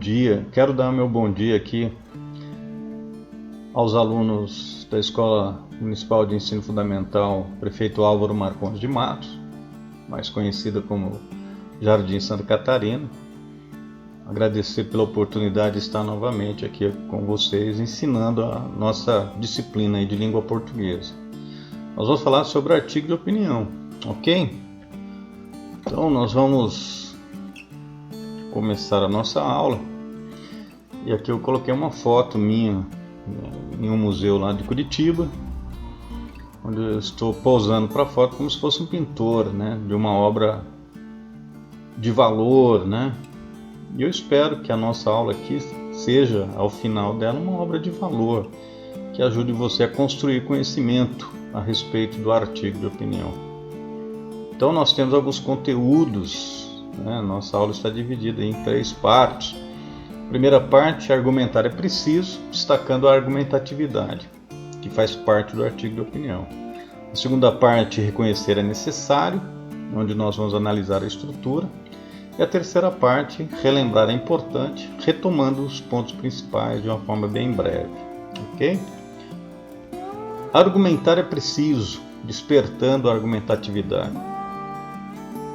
dia. Quero dar meu bom dia aqui aos alunos da Escola Municipal de Ensino Fundamental Prefeito Álvaro Marcondes de Matos, mais conhecida como Jardim Santa Catarina. Agradecer pela oportunidade de estar novamente aqui com vocês, ensinando a nossa disciplina aí de língua portuguesa. Nós vamos falar sobre artigo de opinião, ok? Então nós vamos começar a nossa aula. E aqui eu coloquei uma foto minha em um museu lá de Curitiba, onde eu estou posando para a foto como se fosse um pintor, né, de uma obra de valor, né? E eu espero que a nossa aula aqui seja, ao final dela, uma obra de valor, que ajude você a construir conhecimento a respeito do artigo de opinião. Então nós temos alguns conteúdos, né? Nossa aula está dividida em 3 partes. Primeira parte, argumentar é preciso, destacando a argumentatividade, que faz parte do artigo de opinião. A segunda parte, reconhecer é necessário, onde nós vamos analisar a estrutura. E a terceira parte, relembrar é importante, retomando os pontos principais de uma forma bem breve. Ok? Argumentar é preciso, despertando a argumentatividade.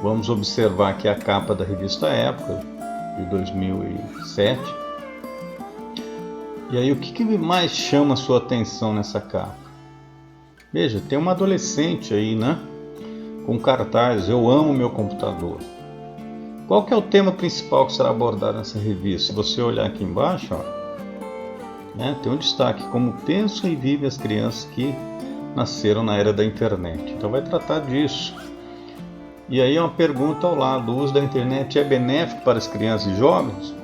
Vamos observar aqui a capa da revista Época, de 2007. E aí, o que mais chama a sua atenção nessa capa? Veja, tem uma adolescente aí, né? Com cartaz, eu amo meu computador. Qual que é o tema principal que será abordado nessa revista? Se você olhar aqui embaixo, ó, né, tem um destaque, como pensam e vivem as crianças que nasceram na era da internet. Então vai tratar disso. E aí uma pergunta ao lado, o uso da internet é benéfico para as crianças e jovens?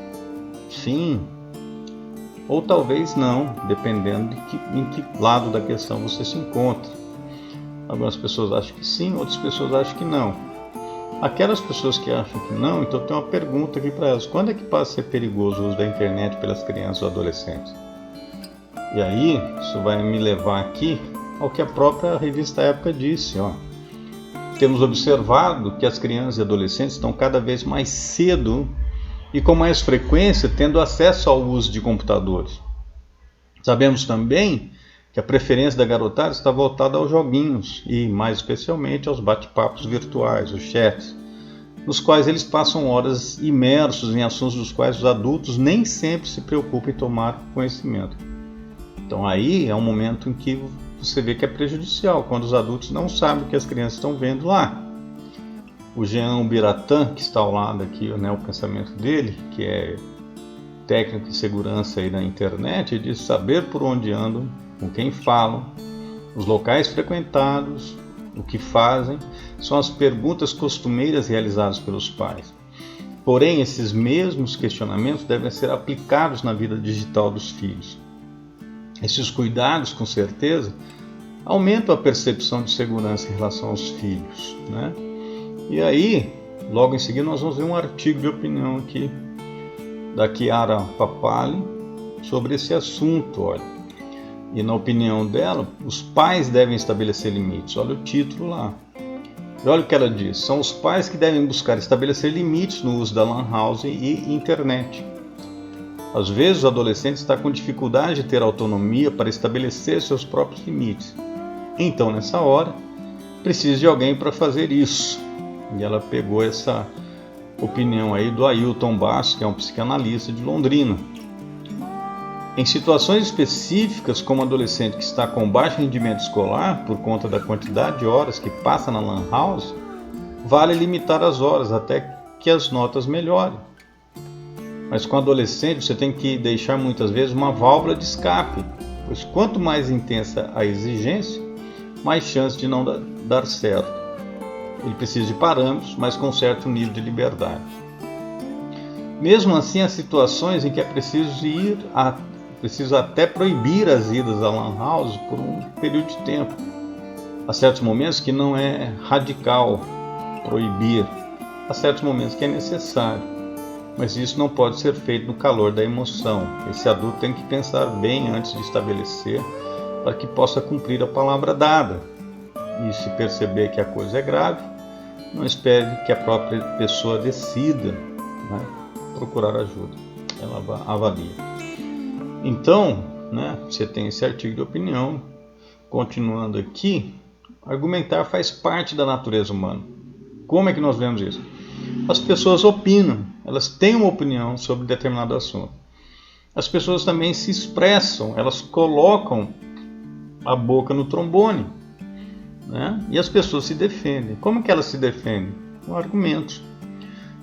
Sim, ou talvez não, dependendo em que lado da questão você se encontra. Algumas pessoas acham que sim, outras pessoas acham que não. Aquelas pessoas que acham que não, então tem uma pergunta aqui para elas. Quando é que passa a ser perigoso o uso da internet pelas crianças ou adolescentes? E aí, isso vai me levar aqui ao que a própria revista Época disse. Ó. Temos observado que as crianças e adolescentes estão cada vez mais cedo e com mais frequência tendo acesso ao uso de computadores. Sabemos também que a preferência da garotada está voltada aos joguinhos e, mais especialmente, aos bate-papos virtuais, os chats, nos quais eles passam horas imersos em assuntos dos quais os adultos nem sempre se preocupam em tomar conhecimento. Então aí é um momento em que você vê que é prejudicial, quando os adultos não sabem o que as crianças estão vendo lá. O Jean Biratã, que está ao lado aqui, né, o pensamento dele, que é técnico de segurança aí na internet, ele diz: saber por onde andam, com quem falam, os locais frequentados, o que fazem, são as perguntas costumeiras realizadas pelos pais. Porém, esses mesmos questionamentos devem ser aplicados na vida digital dos filhos. Esses cuidados, com certeza, aumentam a percepção de segurança em relação aos filhos, né? E aí, logo em seguida, nós vamos ver um artigo de opinião aqui da Chiara Papali sobre esse assunto, olha. E na opinião dela, os pais devem estabelecer limites. Olha o título lá. E olha o que ela diz. São os pais que devem buscar estabelecer limites no uso da lan house e internet. Às vezes o adolescente está com dificuldade de ter autonomia para estabelecer seus próprios limites. Então, nessa hora, precisa de alguém para fazer isso. E ela pegou essa opinião aí do Ailton Bastos, que é um psicanalista de Londrina. Em situações específicas, como adolescente que está com baixo rendimento escolar por conta da quantidade de horas que passa na lan house, vale limitar as horas até que as notas melhorem. Mas com adolescente você tem que deixar muitas vezes uma válvula de escape, pois quanto mais intensa a exigência, mais chance de não dar certo. Ele precisa de parâmetros, mas com certo nível de liberdade. Mesmo assim, há situações em que é preciso até proibir as idas à lan house por um período de tempo. Há certos momentos que não é radical proibir, há certos momentos que é necessário, mas isso não pode ser feito no calor da emoção. Esse adulto tem que pensar bem antes de estabelecer, para que possa cumprir a palavra dada. E se perceber que a coisa é grave, não espere que a própria pessoa decida, né, procurar ajuda. ela avalia. Então, né, você tem esse artigo de opinião. Continuando aqui, argumentar faz parte da natureza humana. Como é que nós vemos isso? As pessoas opinam, elas têm uma opinião sobre determinado assunto. As pessoas também se expressam, elas colocam a boca no trombone, né? E as pessoas se defendem. Como que elas se defendem? Com argumentos.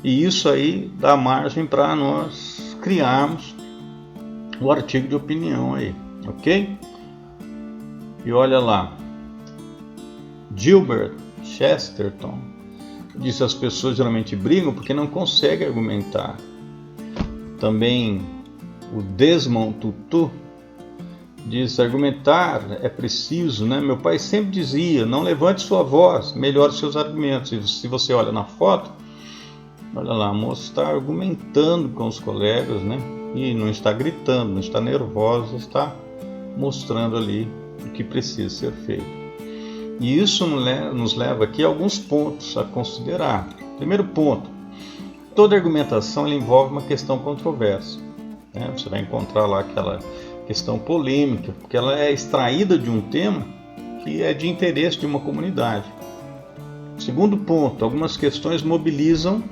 E isso aí dá margem para nós criarmos o artigo de opinião aí, ok? E olha lá, Gilbert Chesterton disse: as pessoas geralmente brigam porque não conseguem argumentar. Também o Desmond Tutu diz: argumentar é preciso, né? Meu pai sempre dizia: não levante sua voz, melhore seus argumentos. E se você olha na foto, olha lá, a moça está argumentando com os colegas, né? E não está gritando, não está nervosa, está mostrando ali o que precisa ser feito. E isso nos leva aqui a alguns pontos a considerar. Primeiro ponto: toda argumentação ela envolve uma questão controversa, né? Você vai encontrar lá aquela questão polêmica, porque ela é extraída de um tema que é de interesse de uma comunidade. Segundo ponto: algumas questões mobilizam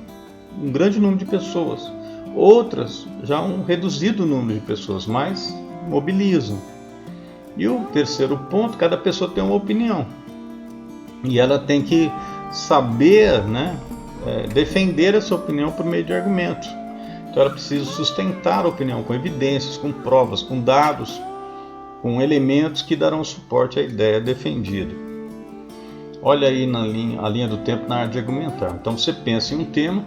um grande número de pessoas, outras já um reduzido número de pessoas, mas mobilizam. E o terceiro ponto: cada pessoa tem uma opinião e ela tem que saber, né, defender essa opinião por meio de argumentos. Então ela precisa sustentar a opinião com evidências, com provas, com dados, com elementos que darão suporte à ideia defendida. Olha aí a linha do tempo na área de argumentar. Então você pensa em um tema,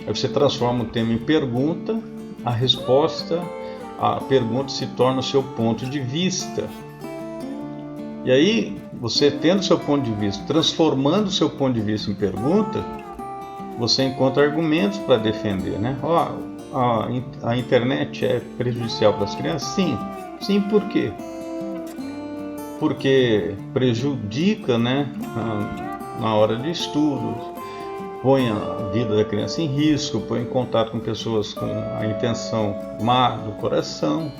aí você transforma o tema em pergunta, a pergunta se torna o seu ponto de vista. E aí, você tendo seu ponto de vista, transformando o seu ponto de vista em pergunta, você encontra argumentos para defender, né? A internet é prejudicial para as crianças? Sim. Sim, por quê? Porque prejudica, né, na hora de estudos, põe a vida da criança em risco, põe em contato com pessoas com a intenção má do coração.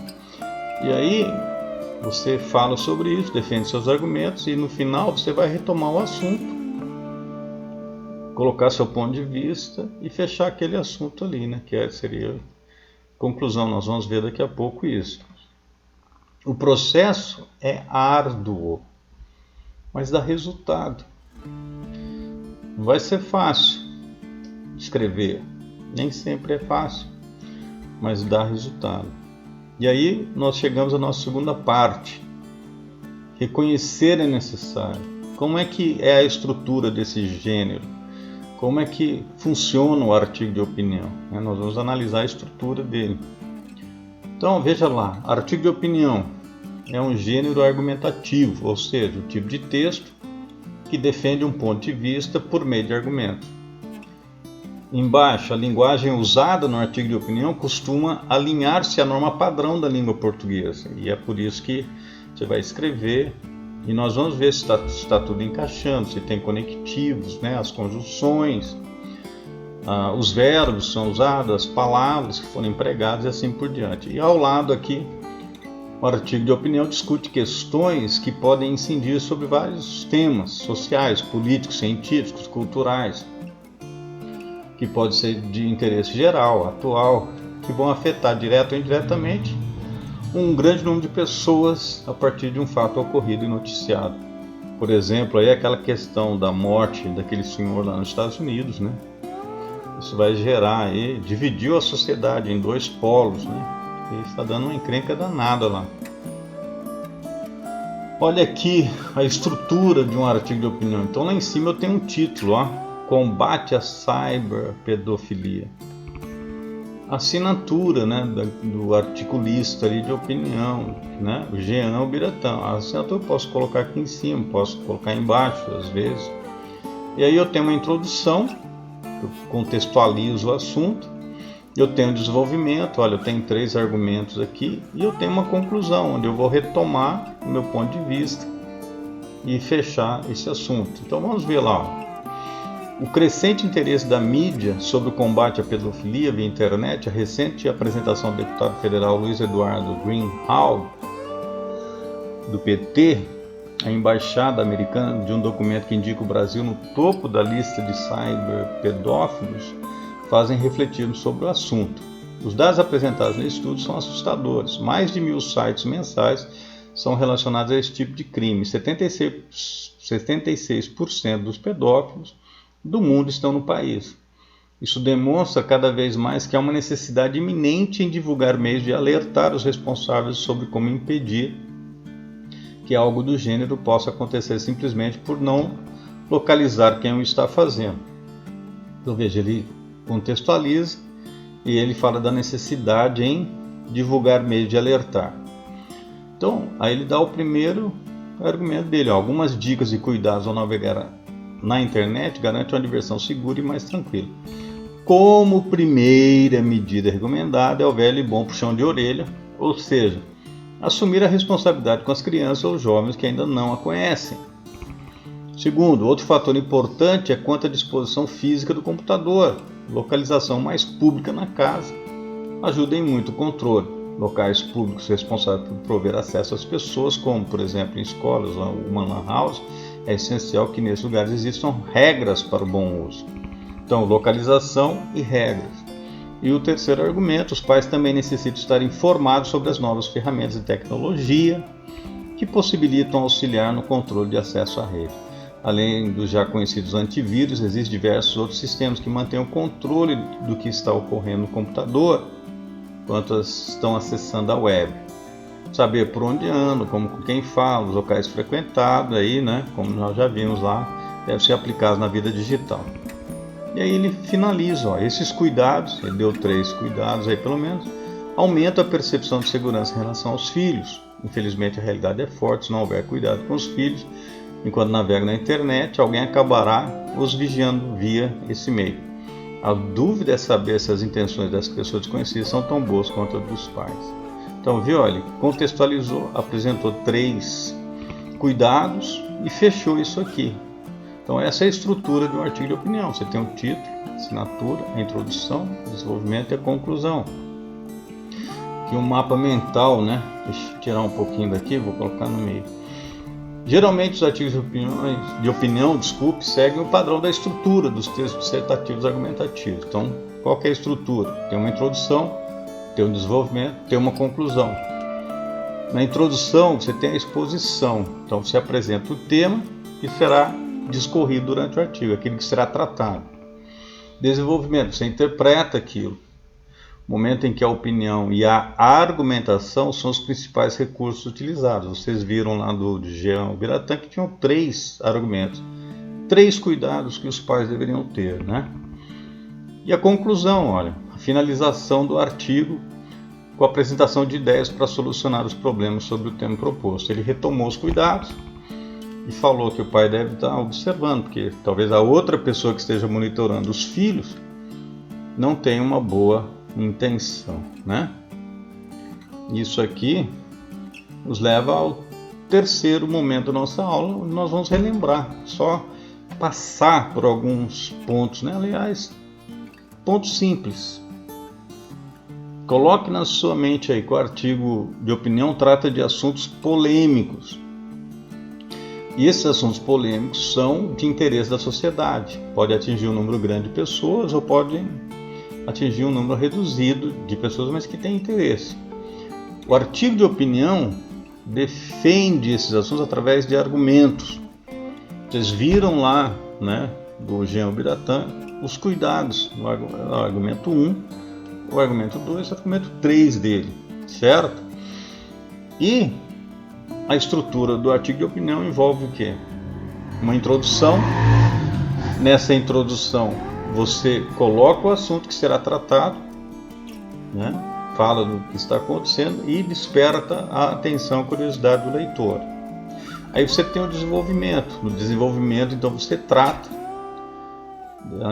E aí você fala sobre isso, defende seus argumentos e no final você vai retomar o assunto, colocar seu ponto de vista e fechar aquele assunto ali, né? Que seria a conclusão. Nós vamos ver daqui a pouco isso. O processo é árduo, mas dá resultado. Não vai ser fácil escrever, nem sempre é fácil, mas dá resultado. E aí nós chegamos à nossa segunda parte. Reconhecer é necessário. Como é que é a estrutura desse gênero? Como é que funciona o artigo de opinião? Nós vamos analisar a estrutura dele. Então veja lá, artigo de opinião é um gênero argumentativo, ou seja, o tipo de texto que defende um ponto de vista por meio de argumentos. Embaixo, a linguagem usada no artigo de opinião costuma alinhar-se à norma padrão da língua portuguesa. E é por isso que você vai escrever e nós vamos ver se está tudo encaixando, se tem conectivos, né, as conjunções, os verbos são usados, as palavras que foram empregadas e assim por diante. E ao lado aqui, o artigo de opinião discute questões que podem incidir sobre vários temas sociais, políticos, científicos, culturais, que pode ser de interesse geral, atual, que vão afetar direto ou indiretamente um grande número de pessoas a partir de um fato ocorrido e noticiado. Por exemplo, aí aquela questão da morte daquele senhor lá nos Estados Unidos, né? Isso vai gerar aí, dividiu a sociedade em dois polos, né? E está dando uma encrenca danada lá. Olha aqui a estrutura de um artigo de opinião. Então lá em cima eu tenho um título, ó: Combate à Cyberpedofilia. Assinatura, né, do articulista ali de opinião, né, o Jean Biratã. A assinatura eu posso colocar aqui em cima, posso colocar embaixo às vezes. E aí eu tenho uma introdução, eu contextualizo o assunto, eu tenho um desenvolvimento, olha, eu tenho 3 argumentos aqui, e eu tenho uma conclusão, onde eu vou retomar o meu ponto de vista e fechar esse assunto. Então vamos ver lá, ó. O crescente interesse da mídia sobre o combate à pedofilia via internet, a recente apresentação do deputado federal Luiz Eduardo Greenhalgh, do PT, a embaixada americana, de um documento que indica o Brasil no topo da lista de cyberpedófilos, fazem refletir sobre o assunto. Os dados apresentados nesse estudo são assustadores. Mais de 1.000 sites mensais são relacionados a esse tipo de crime. 76% dos pedófilos do mundo estão no país. Isso demonstra cada vez mais que há uma necessidade iminente em divulgar meios de alertar os responsáveis sobre como impedir que algo do gênero possa acontecer simplesmente por não localizar quem o está fazendo. Então veja, ele contextualiza e ele fala da necessidade em divulgar meios de alertar. Então, aí ele dá o primeiro argumento dele. Algumas dicas e cuidados ao navegar na internet garantem uma diversão segura e mais tranquila. Como primeira medida recomendada é o velho e bom puxão de orelha, ou seja, assumir a responsabilidade com as crianças ou jovens que ainda não a conhecem. Segundo, outro fator importante é quanto à disposição física do computador. Localização mais pública na casa ajuda em muito o controle. Locais públicos responsáveis por prover acesso às pessoas, como por exemplo em escolas ou uma lan house, é essencial que nesses lugares existam regras para o bom uso. Então, localização e regras. E o terceiro argumento, os pais também necessitam estar informados sobre as novas ferramentas de tecnologia que possibilitam auxiliar no controle de acesso à rede. Além dos já conhecidos antivírus, existem diversos outros sistemas que mantêm o controle do que está ocorrendo no computador enquanto estão acessando a web. Saber por onde andam, como com quem fala, os locais frequentados, aí, né, como nós já vimos lá, deve ser aplicado na vida digital. E aí ele finaliza, ó, esses cuidados, ele deu 3 cuidados aí pelo menos, aumenta a percepção de segurança em relação aos filhos. Infelizmente a realidade é forte, se não houver cuidado com os filhos, enquanto navega na internet, alguém acabará os vigiando via esse meio. A dúvida é saber se as intenções dessas pessoas desconhecidas são tão boas quanto as dos pais. Então, viu, ele contextualizou, apresentou 3 cuidados e fechou isso aqui. Então, essa é a estrutura de um artigo de opinião. Você tem o título, a assinatura, a introdução, o desenvolvimento e a conclusão. Aqui um mapa mental, né? Deixa eu tirar um pouquinho daqui, vou colocar no meio. Geralmente os artigos de opinião, seguem o padrão da estrutura dos textos dissertativos argumentativos. Então, qual que é a estrutura? Tem uma introdução, tem um desenvolvimento, tem uma conclusão. Na introdução você tem a exposição, então você apresenta o tema que será discorrido durante o artigo, aquilo que será tratado. Desenvolvimento, você interpreta aquilo. Momento em que a opinião e a argumentação são os principais recursos utilizados. Vocês viram lá do Jean Biratã que tinham 3 argumentos, 3 cuidados que os pais deveriam ter, né? E a conclusão, olha, a finalização do artigo com a apresentação de ideias para solucionar os problemas sobre o tema proposto. Ele retomou os cuidados e falou que o pai deve estar observando, porque talvez a outra pessoa que esteja monitorando os filhos não tenha uma boa intenção, né? Isso aqui nos leva ao terceiro momento da nossa aula, onde nós vamos relembrar, só passar por alguns pontos, né? Aliás, pontos simples. Coloque na sua mente aí que o artigo de opinião trata de assuntos polêmicos. E esses assuntos polêmicos são de interesse da sociedade. Pode atingir um número grande de pessoas ou pode atingir um número reduzido de pessoas, mas que têm interesse. O artigo de opinião defende esses assuntos através de argumentos. Vocês viram lá, né, do Jean Biratã, os cuidados no argumento 1, o argumento 2 e o argumento 3 dele, certo? E a estrutura do artigo de opinião envolve o quê? Uma introdução. Nessa introdução você coloca o assunto que será tratado, né? Fala do que está acontecendo e desperta a atenção e a curiosidade do leitor. Aí você tem o desenvolvimento. No desenvolvimento, então, você trata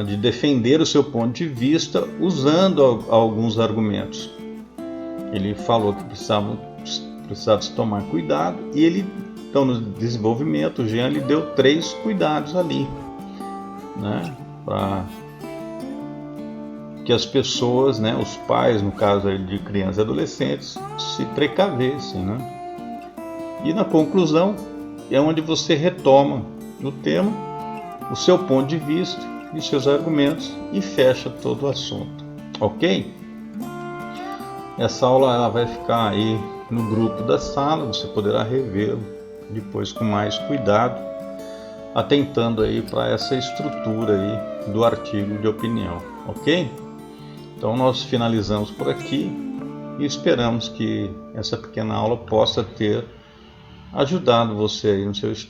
de defender o seu ponto de vista usando alguns argumentos. Ele falou que precisava se tomar cuidado e ele, então, no desenvolvimento, o Jean lhe deu 3 cuidados ali, né? para que as pessoas, né, os pais, no caso aí de crianças e adolescentes, se precavessem, né? E na conclusão é onde você retoma o tema, o seu ponto de vista e seus argumentos e fecha todo o assunto, ok? Essa aula ela vai ficar aí no grupo da sala, você poderá revê-lo depois com mais cuidado, atentando aí para essa estrutura aí do artigo de opinião, ok? Então nós finalizamos por aqui e esperamos que essa pequena aula possa ter ajudado você aí no seu estudo.